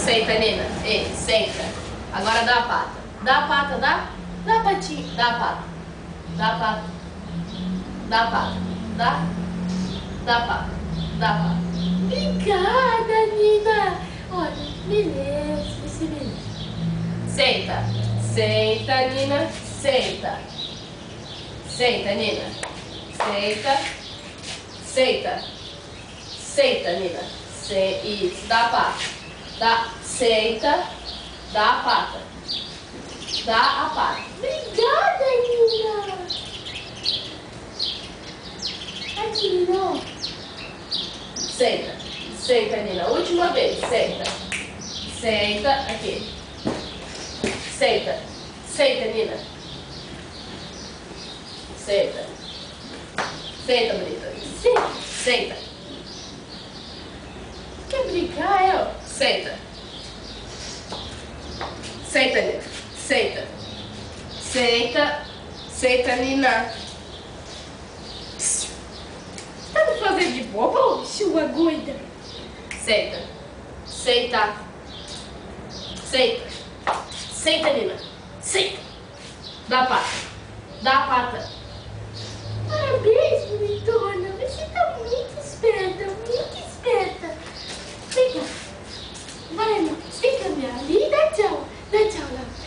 Senta, Nina. Ei, senta. Agora dá a pata. Dá a pata, dá? Dá a patinha. Dá a pata. Dá a pata. Dá a pata. Dá? Dá a pata. Dá a pata. Obrigada, Nina. Olha, beleza. Você beleza. Senta. Senta, Nina. Senta. Senta, Nina. Senta. Senta. Senta, Nina. Isso. Dá a pata. Dá. Senta. Dá a pata. Dá a pata. Obrigada, Nina. Aqui, Nina. Senta. Senta, Nina. Última vez. Senta. Senta. Aqui. Senta. Senta, Nina. Senta. Senta, bonita. Senta. Senta. Quer brincar, eu? Senta. Senta, Nina. Senta. Senta. Senta, Nina. Você tá me fazendo de boba, ô sua doida? Senta. Senta. Senta. Senta, Nina. Senta. Dá a pata. Dá a pata. Parabéns, bonitona. Você tá muito esperta, muito esperta. Vem cá. Vai, amor. Fica ali e dá tchau. Dá tchau, lá.